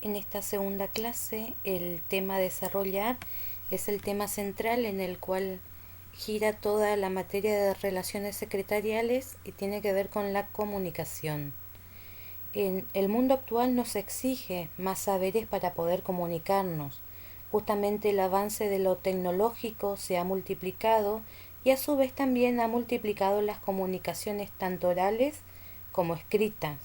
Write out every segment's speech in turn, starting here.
En esta segunda clase, el tema a desarrollar es el tema central en el cual gira toda la materia de relaciones secretariales y tiene que ver con la comunicación. En el mundo actual nos exige más saberes para poder comunicarnos. Justamente el avance de lo tecnológico se ha multiplicado y a su vez también ha multiplicado las comunicaciones tanto orales como escritas.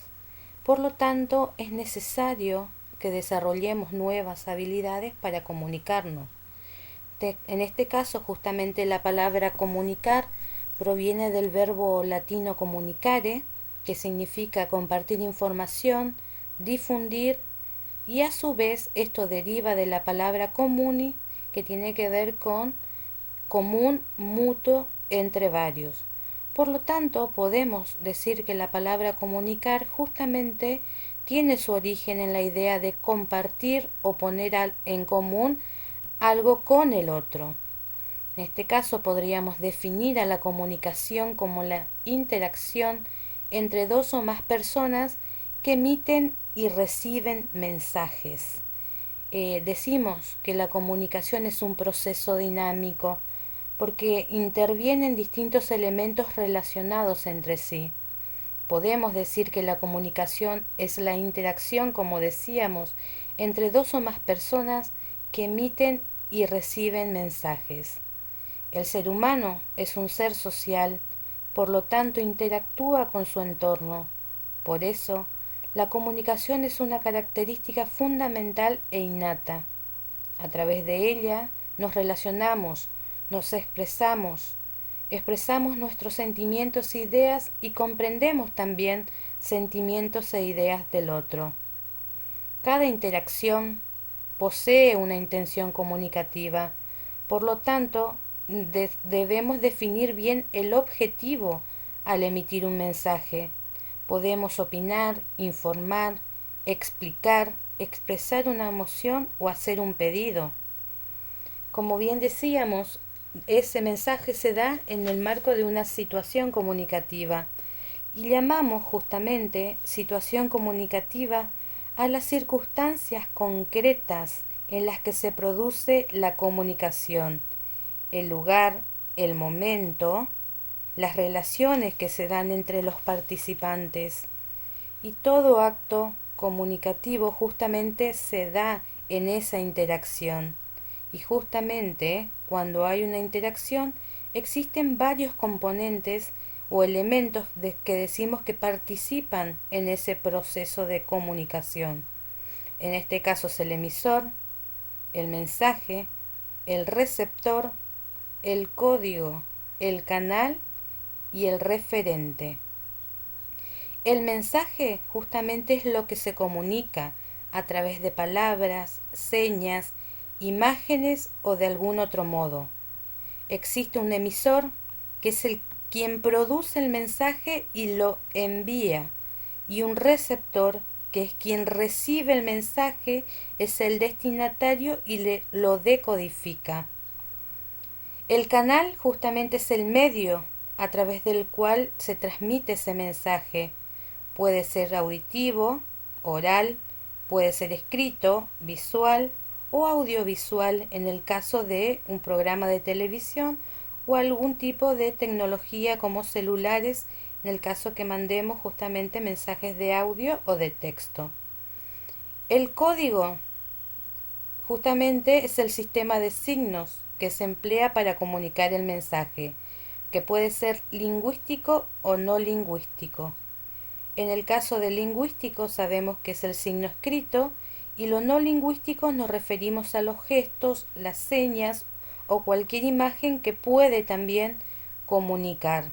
Por lo tanto, es necesario que desarrollemos nuevas habilidades para comunicarnos. En este caso, justamente la palabra comunicar proviene del verbo latino comunicare, que significa compartir información, difundir, y a su vez esto deriva de la palabra comuni, que tiene que ver con común, mutuo, entre varios. Por lo tanto, podemos decir que la palabra comunicar justamente tiene su origen en la idea de compartir o poner en común algo con el otro. En este caso podríamos definir a la comunicación como la interacción entre dos o más personas que emiten y reciben mensajes. Decimos que la comunicación es un proceso dinámico porque intervienen distintos elementos relacionados entre sí. Podemos decir que la comunicación es la interacción, como decíamos, entre dos o más personas que emiten y reciben mensajes. El ser humano es un ser social, por lo tanto interactúa con su entorno. Por eso, la comunicación es una característica fundamental e innata. A través de ella nos relacionamos, nos expresamos nuestros sentimientos e ideas y comprendemos también sentimientos e ideas del otro. Cada interacción posee una intención comunicativa, por lo tanto, debemos definir bien el objetivo al emitir un mensaje. Podemos opinar, informar, explicar, expresar una emoción o hacer un pedido. Como bien decíamos, ese mensaje se da en el marco de una situación comunicativa y llamamos justamente situación comunicativa a las circunstancias concretas en las que se produce la comunicación, el lugar, el momento, las relaciones que se dan entre los participantes, y todo acto comunicativo justamente se da en esa interacción. Y justamente cuando hay una interacción existen varios componentes o elementos que decimos que participan en ese proceso de comunicación. En este caso es el emisor, el mensaje, el receptor, el código, el canal y el referente. El mensaje justamente es lo que se comunica a través de palabras, señas, imágenes o de algún otro modo. Existe un emisor que es quien produce el mensaje y lo envía, y un receptor que es quien recibe el mensaje, es el destinatario y lo decodifica. El canal justamente es el medio a través del cual se transmite ese mensaje. Puede ser auditivo, oral, puede ser escrito, visual o audiovisual en el caso de un programa de televisión o algún tipo de tecnología como celulares en el caso que mandemos justamente mensajes de audio o de texto. El código justamente es el sistema de signos que se emplea para comunicar el mensaje, que puede ser lingüístico o no lingüístico. En el caso del lingüístico sabemos que es el signo escrito y lo no lingüístico nos referimos a los gestos, las señas o cualquier imagen que puede también comunicar.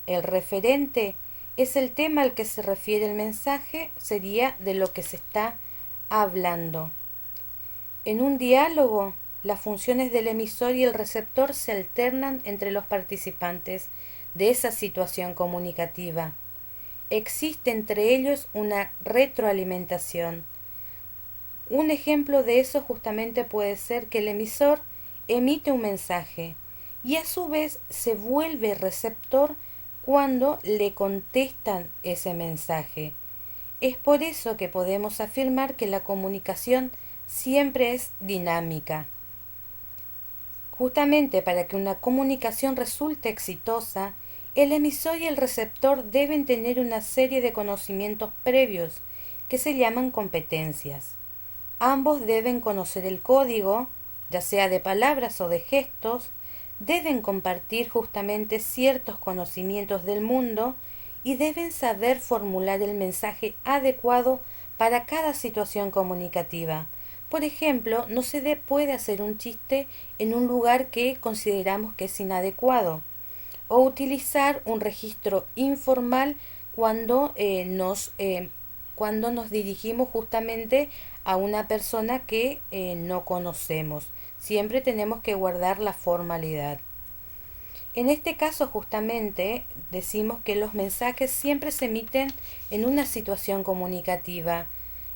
El referente es el tema al que se refiere el mensaje, sería de lo que se está hablando. En un diálogo, las funciones del emisor y el receptor se alternan entre los participantes de esa situación comunicativa. Existe entre ellos una retroalimentación. Un ejemplo de eso justamente puede ser que el emisor emite un mensaje y a su vez se vuelve receptor cuando le contestan ese mensaje. Es por eso que podemos afirmar que la comunicación siempre es dinámica. Justamente para que una comunicación resulte exitosa, el emisor y el receptor deben tener una serie de conocimientos previos que se llaman competencias. Ambos deben conocer el código, ya sea de palabras o de gestos, deben compartir justamente ciertos conocimientos del mundo y deben saber formular el mensaje adecuado para cada situación comunicativa. Por ejemplo, no se puede hacer un chiste en un lugar que consideramos que es inadecuado, o utilizar un registro informal cuando nos dirigimos justamente a una persona que no conocemos. Siempre tenemos que guardar la formalidad. En este caso justamente decimos que los mensajes siempre se emiten en una situación comunicativa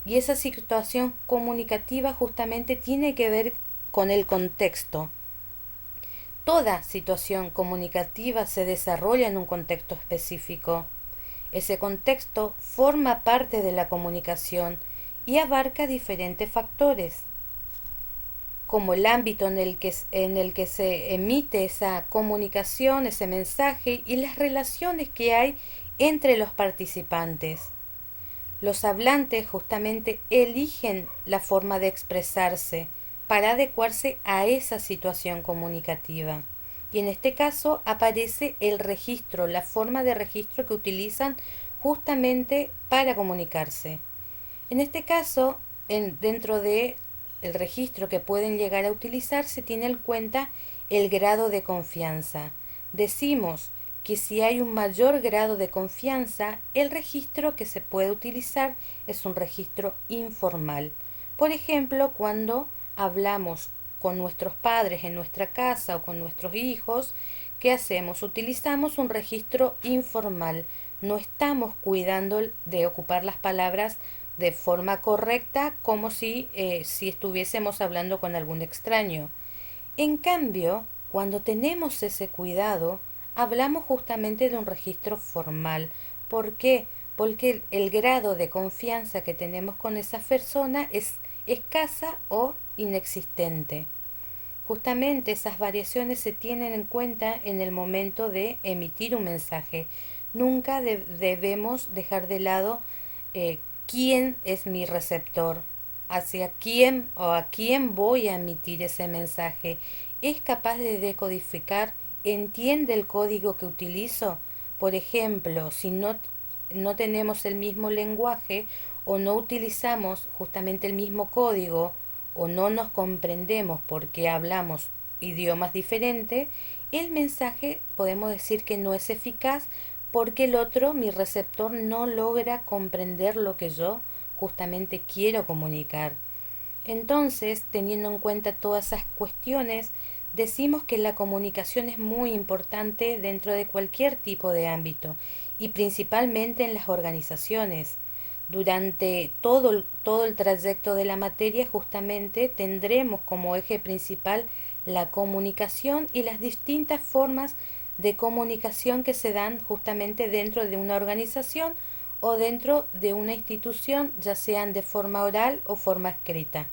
y esa situación comunicativa justamente tiene que ver con el contexto. Toda situación comunicativa se desarrolla en un contexto específico. Ese contexto forma parte de la comunicación y abarca diferentes factores, como el ámbito en el que se emite esa comunicación, ese mensaje y las relaciones que hay entre los participantes. Los hablantes justamente eligen la forma de expresarse para adecuarse a esa situación comunicativa. Y en este caso aparece el registro, la forma de registro que utilizan justamente para comunicarse. En este caso, dentro de el registro que pueden llegar a utilizar, se tiene en cuenta el grado de confianza. Decimos que si hay un mayor grado de confianza, el registro que se puede utilizar es un registro informal. Por ejemplo, cuando hablamos con nuestros padres en nuestra casa o con nuestros hijos, ¿qué hacemos? Utilizamos un registro informal. No estamos cuidando de ocupar las palabras de forma correcta como si estuviésemos hablando con algún extraño. En cambio, cuando tenemos ese cuidado, hablamos justamente de un registro formal. ¿Por qué? Porque el grado de confianza que tenemos con esa persona es escasa o inexistente. Justamente esas variaciones se tienen en cuenta en el momento de emitir un mensaje. Nunca debemos dejar de lado quién es mi receptor, hacia quién o a quién voy a emitir ese mensaje. ¿Es capaz de decodificar? ¿Entiende el código que utilizo? Por ejemplo, si no tenemos el mismo lenguaje o no utilizamos justamente el mismo código o no nos comprendemos porque hablamos idiomas diferentes, el mensaje podemos decir que no es eficaz porque el otro, mi receptor, no logra comprender lo que yo justamente quiero comunicar. Entonces, teniendo en cuenta todas esas cuestiones, decimos que la comunicación es muy importante dentro de cualquier tipo de ámbito y principalmente en las organizaciones. Durante todo el trayecto de la materia justamente tendremos como eje principal la comunicación y las distintas formas de comunicación que se dan justamente dentro de una organización o dentro de una institución, ya sean de forma oral o forma escrita.